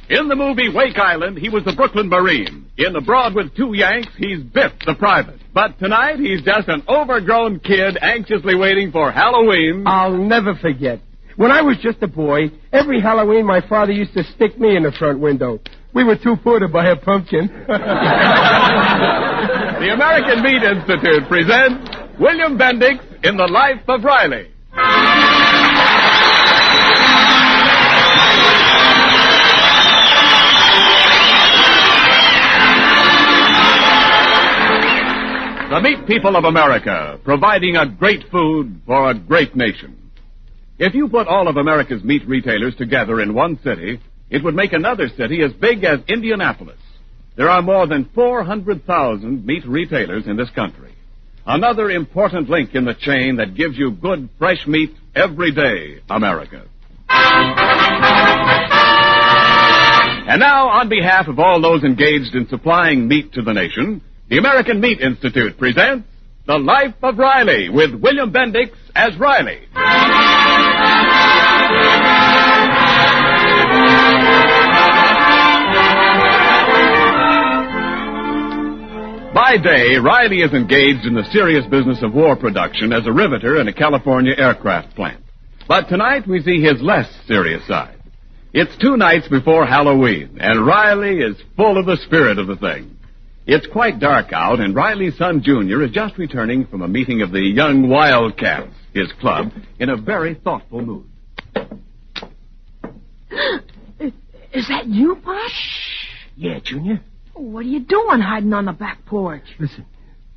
In the movie Wake Island, he was the Brooklyn Marine. In Abroad with Two Yanks, he's Biff the private. But tonight, he's just an overgrown kid anxiously waiting for Halloween. I'll never forget. When I was just a boy, every Halloween my father used to stick me in the front window. We were too poor to buy a pumpkin. The American Meat Institute presents William Bendix in The Life of Riley. The meat people of America, providing a great food for a great nation. If you put all of America's meat retailers together in one city, it would make another city as big as Indianapolis. There are more than 400,000 meat retailers in this country. Another important link in the chain that gives you good, fresh meat every day, America. And now, on behalf of all those engaged in supplying meat to the nation, the American Meat Institute presents The Life of Riley with William Bendix as Riley. By day, Riley is engaged in the serious business of war production as a riveter in a California aircraft plant. But tonight we see his less serious side. It's 2 nights before Halloween, and Riley is full of the spirit of the thing. It's quite dark out, and Riley's son, Junior, is just returning from a meeting of the Young Wildcats, his club, in a very thoughtful mood. Is that you, Pop? Shh. Yeah, Junior. What are you doing hiding on the back porch? Listen,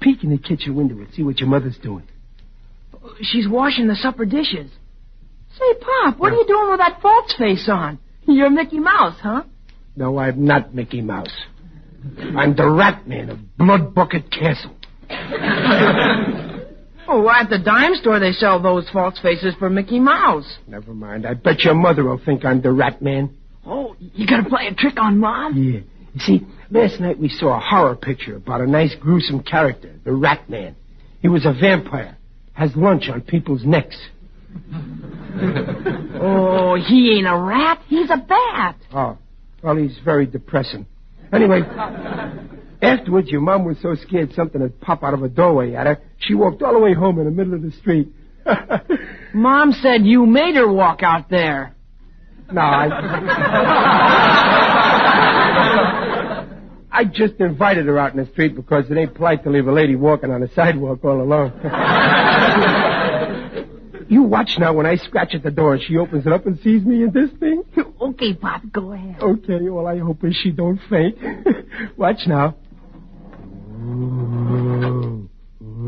peek in the kitchen window and see what your mother's doing. She's washing the supper dishes. Say, Pop, what are you doing with that false face on? You're Mickey Mouse, huh? No, I'm not Mickey Mouse. I'm the Rat Man of Blood Bucket Castle. Oh, at the dime store they sell those false faces for Mickey Mouse. Never mind. I bet your mother will think I'm the Rat Man. Oh, you gonna play a trick on Mom? Yeah. You see, last night we saw a horror picture about a nice gruesome character, the Rat Man. He was a vampire. Has lunch on people's necks. Oh, he ain't a rat. He's a bat. Oh, well, he's very depressing. Anyway, afterwards, your mom was so scared something would pop out of a doorway at her, she walked all the way home in the middle of the street. Mom said you made her walk out there. No, I just invited her out in the street because it ain't polite to leave a lady walking on the sidewalk all alone. You watch now when I scratch at the door and she opens it up and sees me in this thing. Okay, Pop, go ahead. Okay, well, I hope she don't faint. Watch now.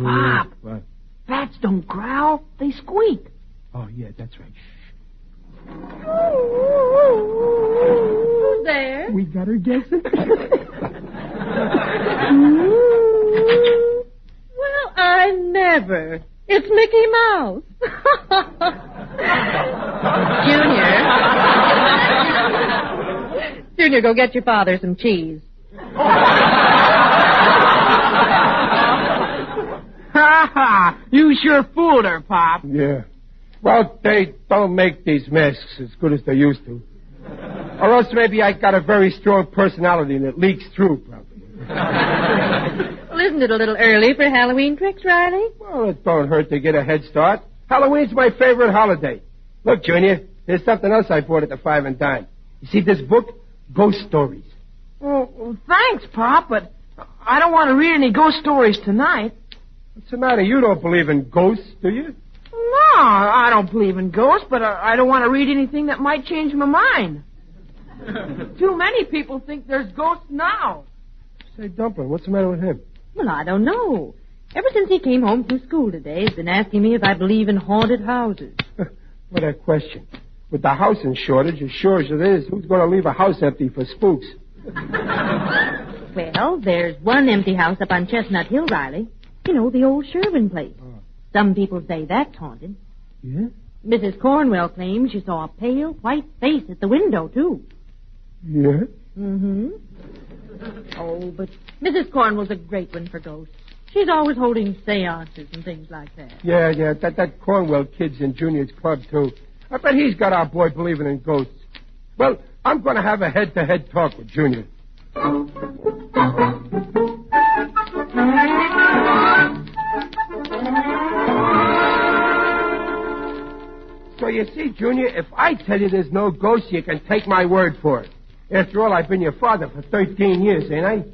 Pop, what? Bats don't growl, they squeak. Oh, yeah, that's right. Who's there? We got her guessing. Well, I never. It's Mickey Mouse. Junior, go get your father some cheese. Ha ha! You sure fooled her, Pop. Yeah. Well, they don't make these masks as good as they used to. Or else maybe I got a very strong personality and it leaks through, probably. Well, isn't it a little early for Halloween tricks, Riley? Well, it don't hurt to get a head start. Halloween's my favorite holiday. Look, Junior, there's something else I bought at the 5 and Dime. You see this book? Ghost Stories. Well, thanks, Pop, but I don't want to read any ghost stories tonight. What's the matter? You don't believe in ghosts, do you? No, I don't believe in ghosts, but I don't want to read anything that might change my mind. Too many people think there's ghosts now. Say, Dumpling, what's the matter with him? Well, I don't know. Ever since he came home from school today, he's been asking me if I believe in haunted houses. What a question. With the housing shortage, as sure as it is, who's going to leave a house empty for spooks? Well, there's one empty house up on Chestnut Hill, Riley. You know, the old Sherwin place. Oh. Some people say that's haunted. Yeah? Mrs. Cornwell claims she saw a pale, white face at the window, too. Yeah? Mm-hmm. Oh, but Mrs. Cornwell's a great one for ghosts. She's always holding seances and things like that. Yeah, that Cornwell kid's in Junior's club, too. I bet he's got our boy believing in ghosts. Well, I'm going to have a head-to-head talk with Junior. So you see, Junior, if I tell you there's no ghost, you can take my word for it. After all, I've been your father for 13 years, ain't I?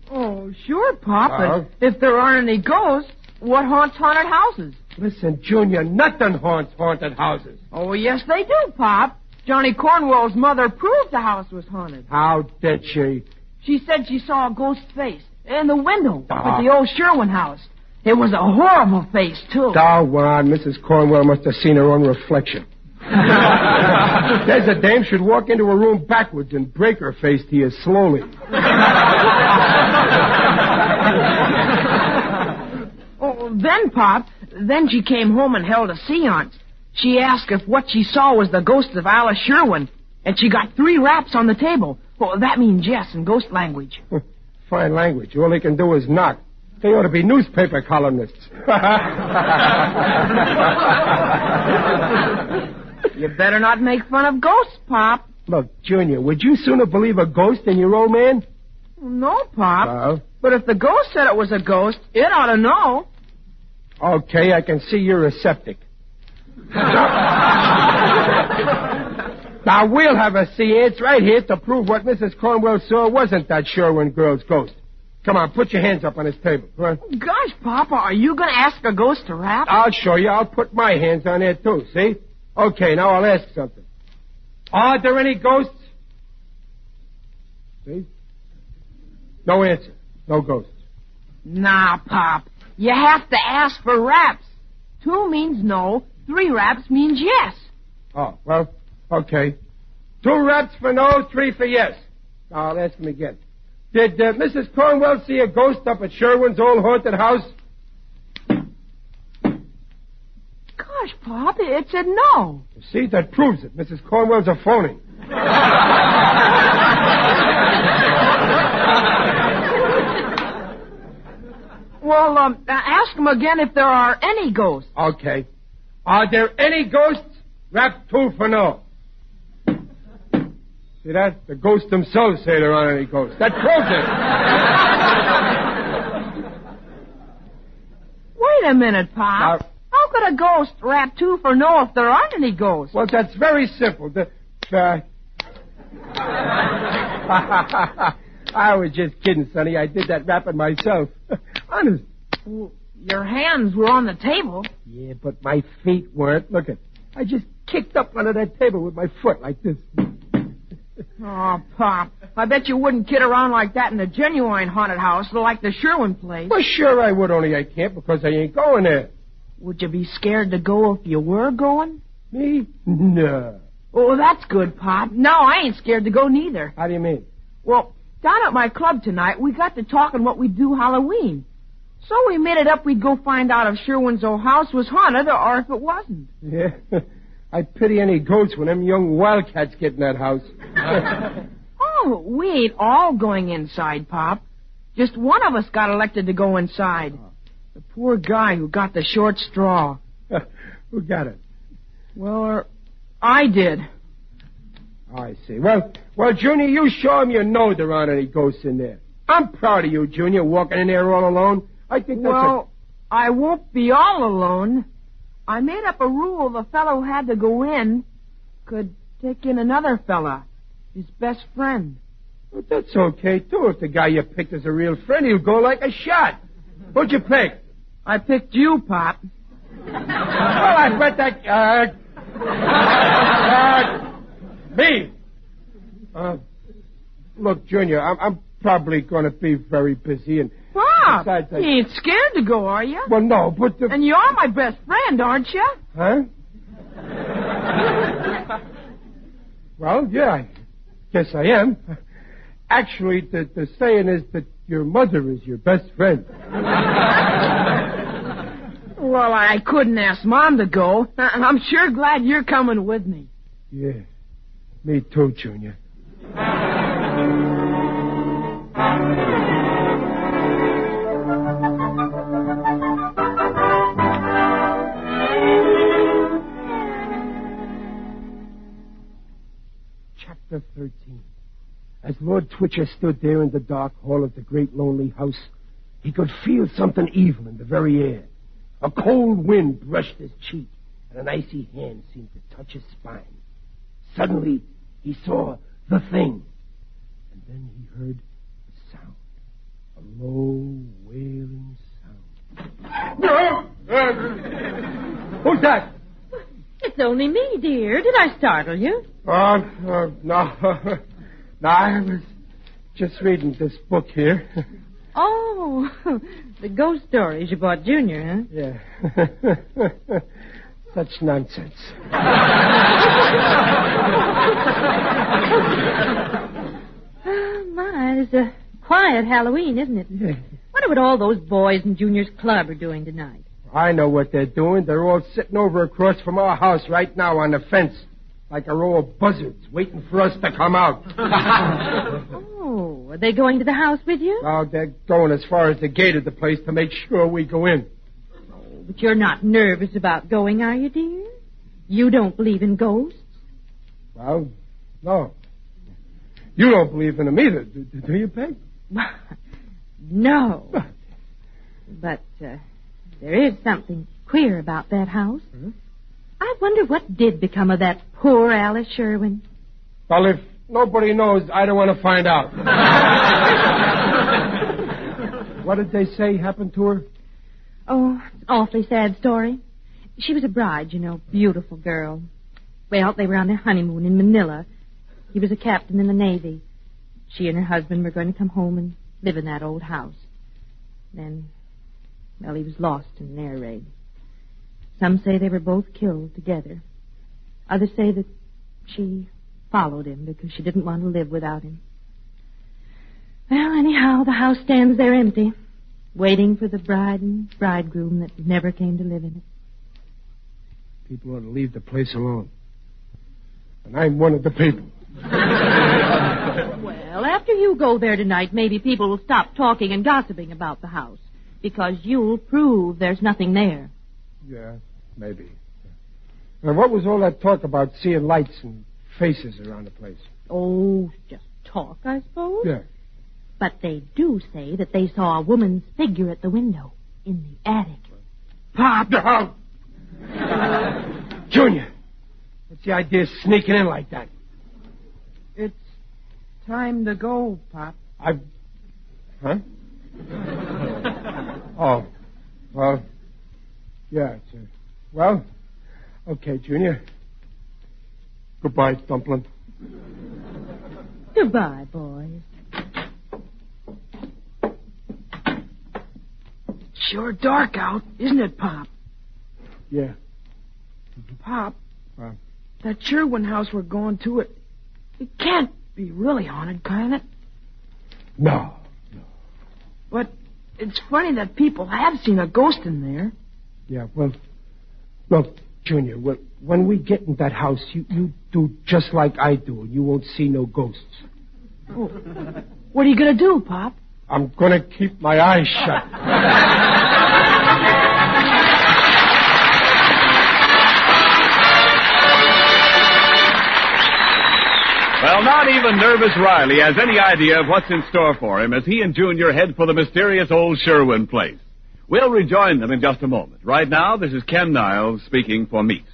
Oh, sure, Pop. But if there aren't any ghosts, what haunts haunted houses? Listen, Junior, nothing haunts haunted houses. Oh, yes, they do, Pop. Johnny Cornwell's mother proved the house was haunted. How did she? She said she saw a ghost face in the window at the old Sherwin house. It was a horrible face, too. Doggone, Mrs. Cornwell must have seen her own reflection. There's a dame should walk into a room backwards and break her face to you slowly. Oh, then she came home and held a seance. She asked if what she saw was the ghost of Alice Sherwin, and she got 3 raps on the table. Well, that means yes in ghost language. Fine language. All they can do is knock. They ought to be newspaper columnists. You better not make fun of ghosts, Pop. Look, Junior, would you sooner believe a ghost than your old man? No, Pop. But if the ghost said it was a ghost, it ought to know. Okay, I can see you're a septic. Now, we'll have a seance right here to prove what Mrs. Cornwell saw wasn't that Sherwin girl's ghost. Come on, put your hands up on this table. Come on. Gosh, Papa, are you going to ask a ghost to rap? I'll show you. I'll put my hands on there, too, see? Okay, now I'll ask something. Are there any ghosts? See? No answer. No ghosts. Nah, Pop. You have to ask for raps. 2 means no. 3 raps means yes. Oh, well, okay. 2 raps for no, 3 for yes. Now, I'll ask him again. Did Mrs. Cornwell see a ghost up at Sherwin's old haunted house? Gosh, Pop, it said no. You see, that proves it. Mrs. Cornwell's a phony. Well, ask him again if there are any ghosts. Okay. Are there any ghosts? Rap 2 for no. See that? The ghosts themselves say there aren't any ghosts. That proves it. Wait a minute, Pop. How could a ghost rap 2 for no if there aren't any ghosts? Well, that's very simple. I was just kidding, Sonny. I did that rapping myself. Honest. Well, your hands were on the table. Yeah, but my feet weren't. Look I just kicked up under that table with my foot like this. Oh, Pop, I bet you wouldn't kid around like that in a genuine haunted house like the Sherwin place. Well, sure I would, only I can't because I ain't going there. Would you be scared to go if you were going? Me? No. Oh, that's good, Pop. No, I ain't scared to go neither. How do you mean? Well, down at my club tonight, we got to talking what we'd do Halloween. So we made it up we'd go find out if Sherwin's old house was haunted or if it wasn't. Yeah. I pity any ghosts when them young wildcats get in that house. Oh, we ain't all going inside, Pop. Just one of us got elected to go inside. The poor guy who got the short straw. Who got it? Well, I did. I see. Well, Junior, you show him you know there aren't any ghosts in there. I'm proud of you, Junior, walking in there all alone. I think that's I won't be all alone. I made up a rule the fellow who had to go in could take in another fella, his best friend. Well, that's okay, too. If the guy you picked is a real friend, he'll go like a shot. Who'd you pick? I picked you, Pop. Well, I bet that... me. Look, Junior, I'm probably going to be very busy and... Pop, besides, you ain't scared to go, are you? Well, no, but... And you're my best friend, aren't you? Huh? Well, yeah, I guess I am. Actually, the saying is that your mother is your best friend. Well, I couldn't ask Mom to go. I'm sure glad you're coming with me. Yeah, me too, Junior. Chapter 13. As Lord Twitcher stood there in the dark hall of the great lonely house, he could feel something evil in the very air. A cold wind brushed his cheek, and an icy hand seemed to touch his spine. Suddenly, he saw the thing. And then he heard a sound. A low, wailing sound. Who's that? It's only me, dear. Did I startle you? No. No, I was just reading this book here. Oh, the ghost stories you bought Junior, huh? Yeah. Such nonsense. My, it's a quiet Halloween, isn't it? Yeah. Wonder what all those boys in Junior's club are doing tonight. I know what they're doing. They're all sitting over across from our house right now on the fence, like a row of buzzards, waiting for us to come out. Oh, are they going to the house with you? Oh, they're going as far as the gate of the place to make sure we go in. Oh, but you're not nervous about going, are you, dear? You don't believe in ghosts? Well, no. You don't believe in them either, do you, Peg? No. But there is something queer about that house. Hmm? I wonder what did become of that poor Alice Sherwin. Well, if nobody knows, I don't want to find out. What did they say happened to her? Oh, it's an awfully sad story. She was a bride, you know, beautiful girl. Well, they were on their honeymoon in Manila. He was a captain in the Navy. She and her husband were going to come home and live in that old house. Then, well, he was lost in an air raid. Some say they were both killed together. Others say that she followed him because she didn't want to live without him. Well, anyhow, the house stands there empty, waiting for the bride and bridegroom that never came to live in it. People ought to leave the place alone. And I'm one of the people. Well, after you go there tonight, maybe people will stop talking and gossiping about the house, because you'll prove there's nothing there. Yeah, maybe. Now, what was all that talk about seeing lights and faces around the place? Oh, just talk, I suppose. Yeah. But they do say that they saw a woman's figure at the window in the attic. Pop! No. Junior, what's the idea of sneaking in like that? It's time to go, Pop. Huh? Oh, well, yeah. Well, okay, Junior. Goodbye, Dumpling. Goodbye, boys. Sure dark out, isn't it, Pop? Yeah. Pop, that Sherwin house we're going to, it can't be really haunted, can it? No. But it's funny that people have seen a ghost in there. Yeah, well, look, Junior, when we get in that house, you do just like I do, and you won't see no ghosts. Oh. What are you going to do, Pop? I'm going to keep my eyes shut. Well, not even nervous Riley has any idea of what's in store for him as he and Junior head for the mysterious old Sherwin place. We'll rejoin them in just a moment. Right now, this is Ken Niles speaking for Meat.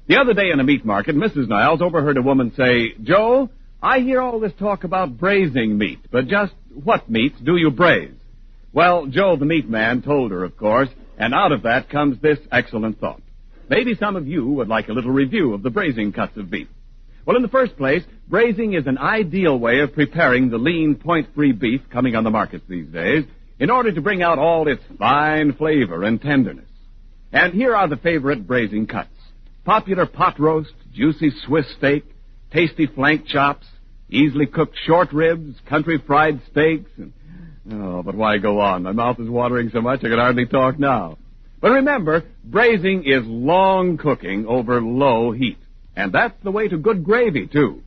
The other day in a meat market, Mrs. Niles overheard a woman say, "Joe, I hear all this talk about braising meat, but just what meats do you braise?" Well, Joe the meat man told her, of course, and out of that comes this excellent thought. Maybe some of you would like a little review of the braising cuts of beef. Well, in the first place, braising is an ideal way of preparing the lean, point-free beef coming on the markets these days in order to bring out all its fine flavor and tenderness. And here are the favorite braising cuts. Popular pot roast, juicy Swiss steak, tasty flank chops, easily cooked short ribs, country fried steaks, and... Oh, but why go on? My mouth is watering so much I can hardly talk now. But remember, braising is long cooking over low heat. And that's the way to good gravy, too.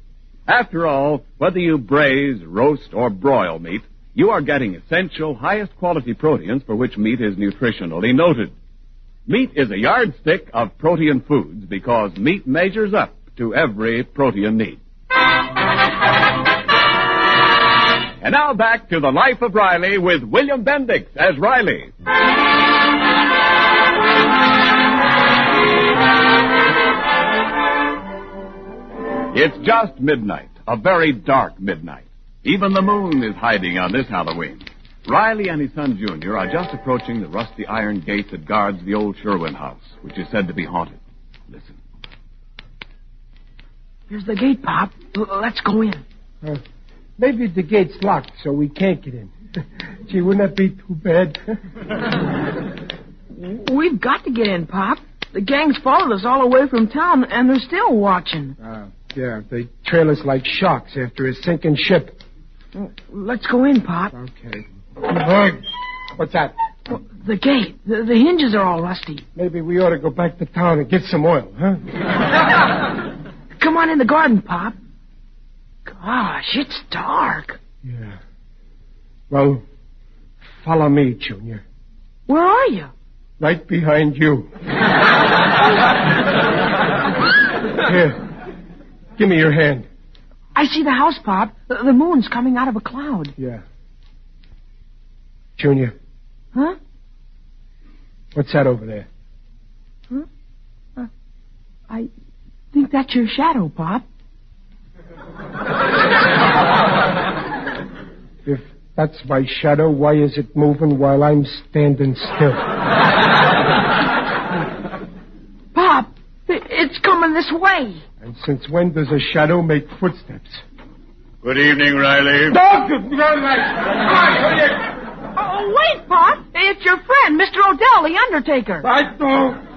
After all, whether you braise, roast, or broil meat, you are getting essential, highest quality proteins for which meat is nutritionally noted. Meat is a yardstick of protein foods because meat measures up to every protein need. And now back to The Life of Riley with William Bendix as Riley. It's just midnight, a very dark midnight. Even the moon is hiding on this Halloween. Riley and his son Junior are just approaching the rusty iron gate that guards the old Sherwin house, which is said to be haunted. Listen. Here's the gate, Pop. Let's go in. Maybe the gate's locked, so we can't get in. Gee, wouldn't that be too bad? We've got to get in, Pop. The gang's followed us all the way from town, and they're still watching. Yeah, they trail us like sharks after a sinking ship. Let's go in, Pop. Okay. What's that? The gate. The hinges are all rusty. Maybe we ought to go back to town and get some oil, huh? Come on in the garden, Pop. Gosh, it's dark. Yeah. Well, follow me, Junior. Where are you? Right behind you. Here. Give me your hand. I see the house, Pop. The moon's coming out of a cloud. Yeah. Junior. Huh? What's that over there? Huh? I think that's your shadow, Pop. If that's my shadow, why is it moving while I'm standing still? Pop, it's coming this way. And since when does a shadow make footsteps? Good evening, Riley. Oh, wait, Pop. It's your friend, Mr. Odell, the undertaker. I don't.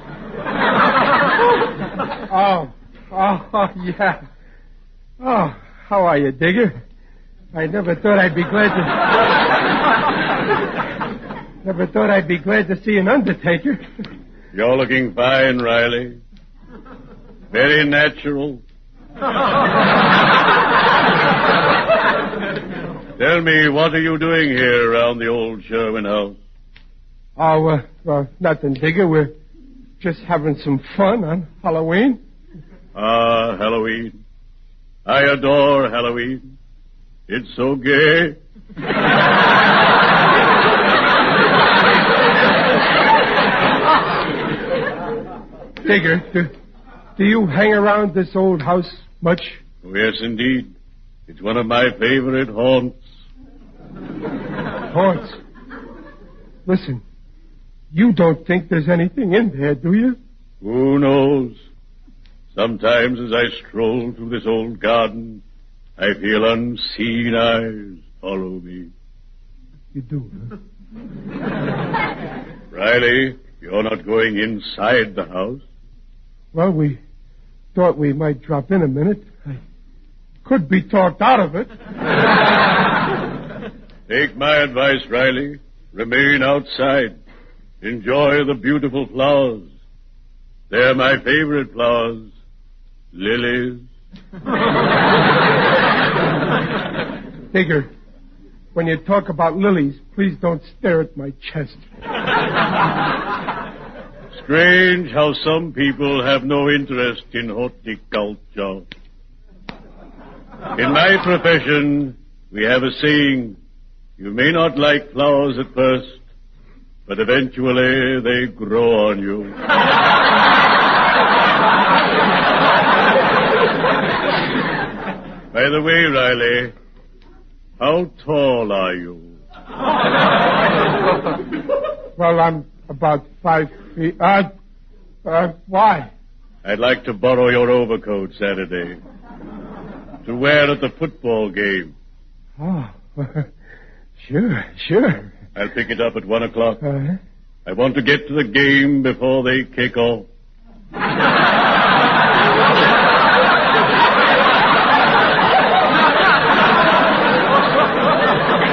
Yeah. Oh, how are you, Digger? I never thought I'd be glad to see an undertaker. You're looking fine, Riley. Very natural. Tell me, what are you doing here around the old Sherwin house? Oh, nothing, Digger. We're just having some fun on Halloween. Ah, Halloween. I adore Halloween. It's so gay. Digger, do you hang around this old house much? Oh, yes, indeed. It's one of my favorite haunts. Haunts? Listen, you don't think there's anything in there, do you? Who knows? Sometimes as I stroll through this old garden, I feel unseen eyes follow me. You do, huh? Riley, you're not going inside the house? Well, we thought we might drop in a minute. I could be talked out of it. Take my advice, Riley. Remain outside. Enjoy the beautiful flowers. They're my favorite flowers. Lilies. Digger, when you talk about lilies, please don't stare at my chest. Strange how some people have no interest in horticulture. In my profession, we have a saying, you may not like flowers at first, but eventually they grow on you. By the way, Riley, how tall are you? Well, I'm about 5 feet. Why? I'd like to borrow your overcoat Saturday to wear at the football game. Oh, sure. I'll pick it up at 1 o'clock. Uh-huh. I want to get to the game before they kick off.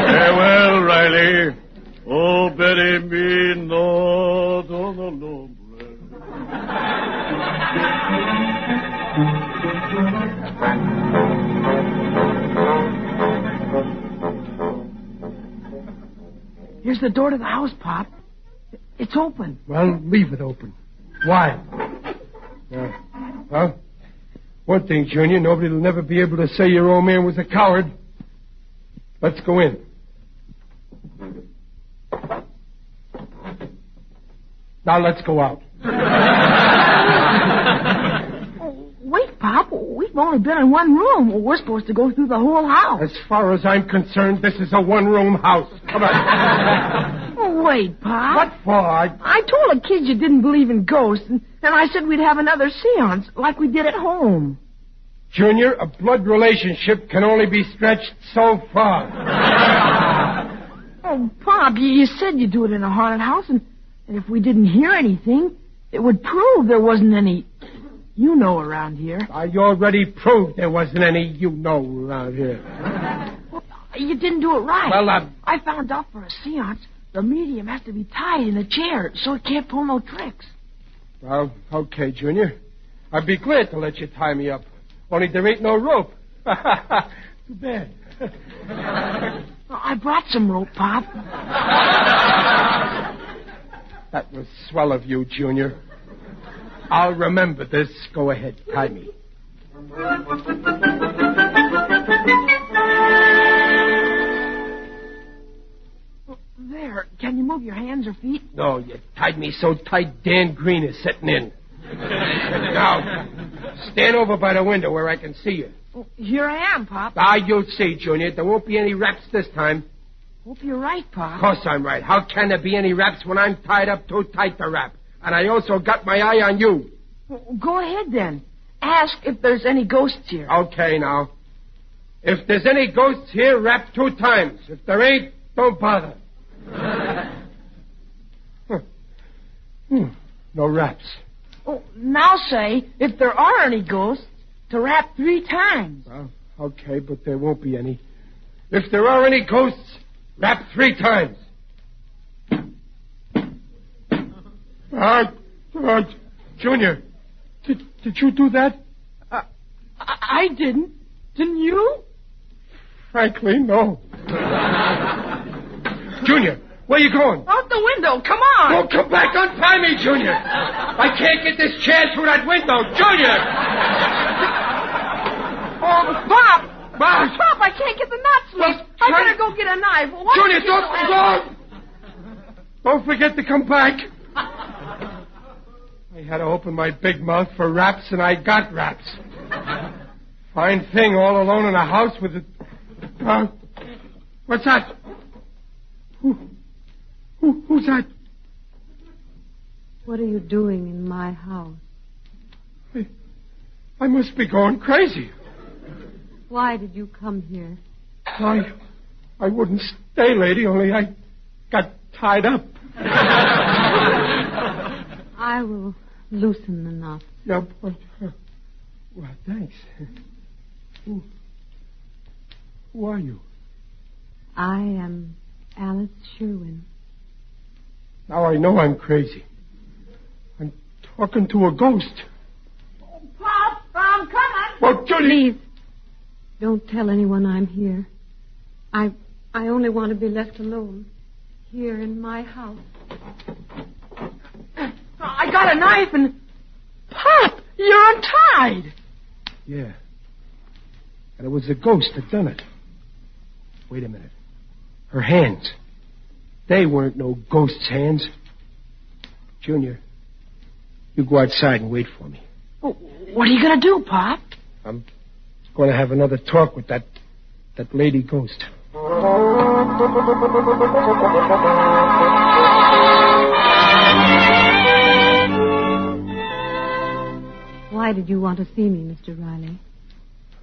Farewell, Riley. Oh, bury me not on the lombre. Here's the door to the house, Pop. It's open. Well, leave it open. Why? Well, one thing, Junior, nobody will never be able to say your old man was a coward. Let's go in. Now let's go out. Wait, Pop. We've only been in one room. We're supposed to go through the whole house. As far as I'm concerned, this is a one-room house. Come on. Oh, wait, Pop. What for? I told the kids you didn't believe in ghosts, and I said we'd have another seance like we did at home. Junior, a blood relationship can only be stretched so far. Oh, Pop, you said you'd do it in a haunted house, and if we didn't hear anything, it would prove there wasn't any around here. I already proved there wasn't any around here. Well, you didn't do it right. Well, I found out for a seance, the medium has to be tied in a chair so it can't pull no tricks. Well, okay, Junior. I'd be glad to let you tie me up. Only there ain't no rope. Too bad. Well, I brought some rope, Pop. That was swell of you, Junior. I'll remember this. Go ahead, tie me. There. Can you move your hands or feet? No, you tied me so tight Dan Green is sitting in. Now, stand over by the window where I can see you. Oh, here I am, Pop. You'll see, Junior. There won't be any raps this time. Hope you're right, Pop. Of course I'm right. How can there be any raps when I'm tied up too tight to rap? And I also got my eye on you. Well, go ahead, then. Ask if there's any ghosts here. Okay, now. If there's any ghosts here, rap 2 times. If there ain't, don't bother. No raps. Oh, now say, if there are any ghosts, to rap 3 times. Well, okay, but there won't be any. If there are any ghosts, rap 3 times. Junior, did you do that? I didn't. Didn't you? Frankly, no. Junior, where you going? Out the window. Come on. Don't come back. Untie me, Junior. I can't get this chair through that window. Junior! Oh, Pop. Bob! Pop, I can't get the nuts loose. I better go get a knife. Why Junior, don't you don't forget to come back. I had to open my big mouth for raps, and I got raps. Fine thing, all alone in a house with a... what's that? Who's that? What are you doing in my house? I must be going crazy. Why did you come here? I wouldn't stay, lady, only I got tied up. I will loosen the knot. Yeah, but, well, thanks. Who are you? I am Alice Sherwin. Now I know I'm crazy. I'm talking to a ghost. Pop, I'm coming. Well, Judy... Please, don't tell anyone I'm here. I only want to be left alone here in my house. I got a knife and... Pop, you're untied. Yeah. And it was the ghost that done it. Wait a minute. Her hands. They weren't no ghost's hands. Junior, you go outside and wait for me. What are you going to do, Pop? I'm going to have another talk with that lady ghost. Why did you want to see me, Mr. Riley?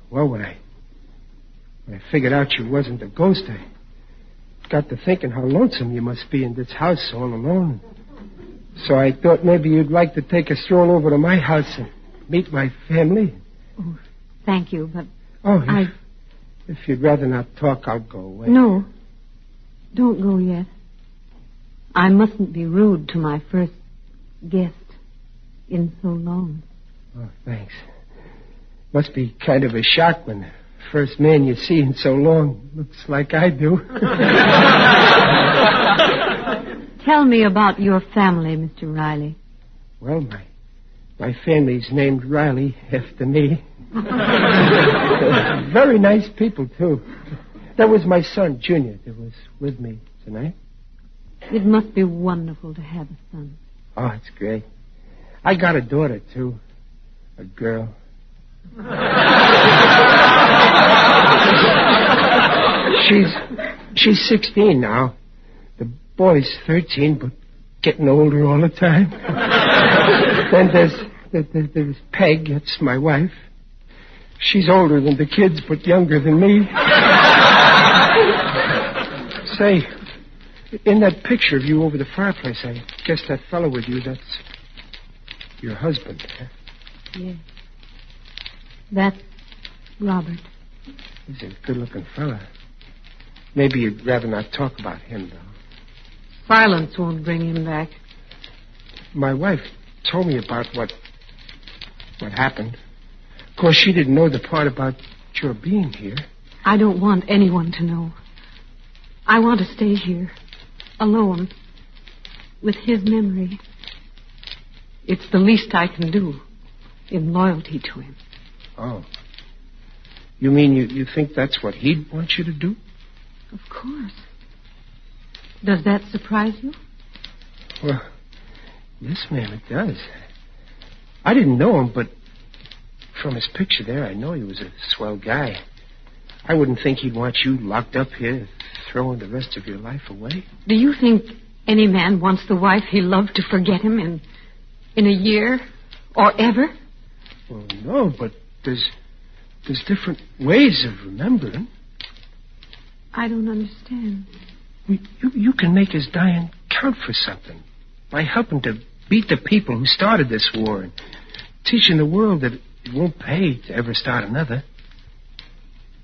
Well, when I figured out you wasn't a ghost, I got to thinking how lonesome you must be in this house all alone. So I thought maybe you'd like to take a stroll over to my house and meet my family. Oh, thank you, but if you'd rather not talk, I'll go away. No, don't go yet. I mustn't be rude to my first guest in so long. Oh, thanks. Must be kind of a shock when the first man you see in so long looks like I do. Tell me about your family, Mr. Riley. Well, my family's named Riley after me. Very nice people, too. That was my son, Junior, that was with me tonight. It must be wonderful to have a son. Oh, it's great. I got a daughter, too. A girl. She's 16 now. The boy's 13, but getting older all the time. Then there's Peg, that's my wife. She's older than the kids, but younger than me. Say, in that picture of you over the fireplace, I guess that fellow with you, that's your husband, huh? Yes. That's Robert. He's a good-looking fella. Maybe you'd rather not talk about him, though. Silence won't bring him back. My wife told me about what happened. Of course, she didn't know the part about your being here. I don't want anyone to know. I want to stay here, alone, with his memory. It's the least I can do in loyalty to him. Oh. You mean you think that's what he'd want you to do? Of course. Does that surprise you? Well, yes, ma'am, it does. I didn't know him, but from his picture there, I know he was a swell guy. I wouldn't think he'd want you locked up here, throwing the rest of your life away. Do you think any man wants the wife he loved to forget him in a year or ever? Well, no, but there's different ways of remembering. I don't understand. You can make his dying count for something by helping to beat the people who started this war and teaching the world that it won't pay to ever start another.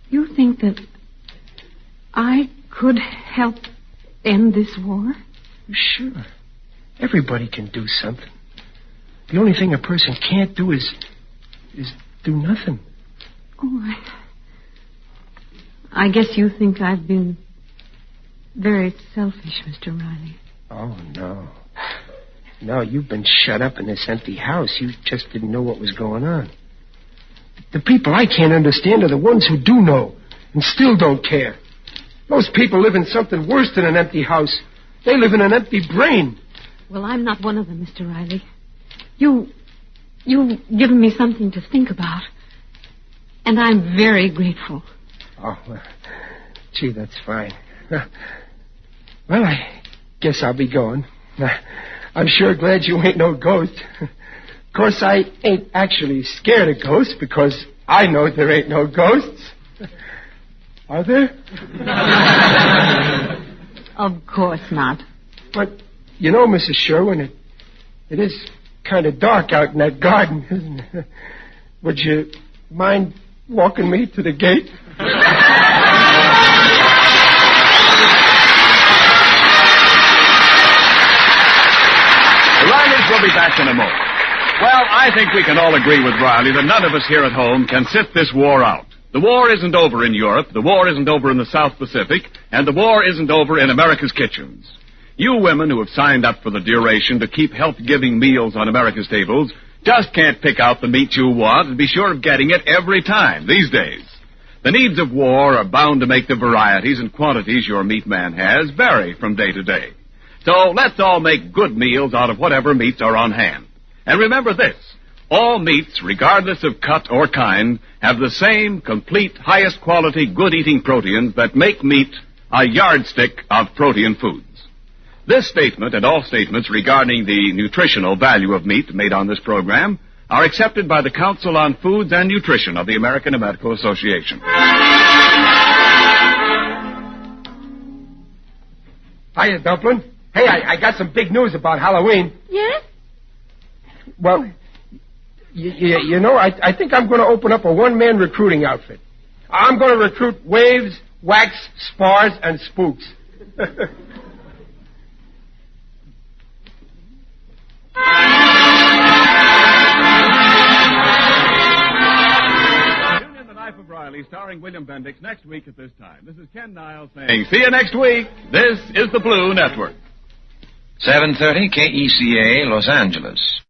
You think that I could help end this war? Sure. Everybody can do something. The only thing a person can't do is do nothing. Oh, I guess you think I've been very selfish, Mr. Riley. Oh, no. No, you've been shut up in this empty house. You just didn't know what was going on. The people I can't understand are the ones who do know and still don't care. Those people live in something worse than an empty house. They live in an empty brain. Well, I'm not one of them, Mr. Riley. You've given me something to think about. And I'm very grateful. Oh, well, gee, that's fine. Well, I guess I'll be going. I'm sure glad you ain't no ghost. Of course, I ain't actually scared of ghosts because I know there ain't no ghosts. Are there? Of course not. But, you know, Mrs. Sherwin, it is kind of dark out in that garden, isn't it? Would you mind walking me to the gate? The Rileys will be back in a moment. Well, I think we can all agree with Riley that none of us here at home can sit this war out. The war isn't over in Europe, the war isn't over in the South Pacific, and the war isn't over in America's kitchens. You women who have signed up for the duration to keep health-giving meals on America's tables just can't pick out the meat you want and be sure of getting it every time these days. The needs of war are bound to make the varieties and quantities your meat man has vary from day to day. So let's all make good meals out of whatever meats are on hand. And remember this, all meats, regardless of cut or kind, have the same complete, highest quality, good-eating proteins that make meat a yardstick of protein foods. This statement and all statements regarding the nutritional value of meat made on this program are accepted by the Council on Foods and Nutrition of the American Medical Association. Hiya, Dumpling. Hey, I got some big news about Halloween. Yes? Well, you know, I think I'm going to open up a one-man recruiting outfit. I'm going to recruit waves, wax, spars, and spooks. Tune in The Life of Riley, starring William Bendix, next week at this time. This is Ken Niles saying, see you next week. This is the Blue Network. 7:30 KECA, Los Angeles.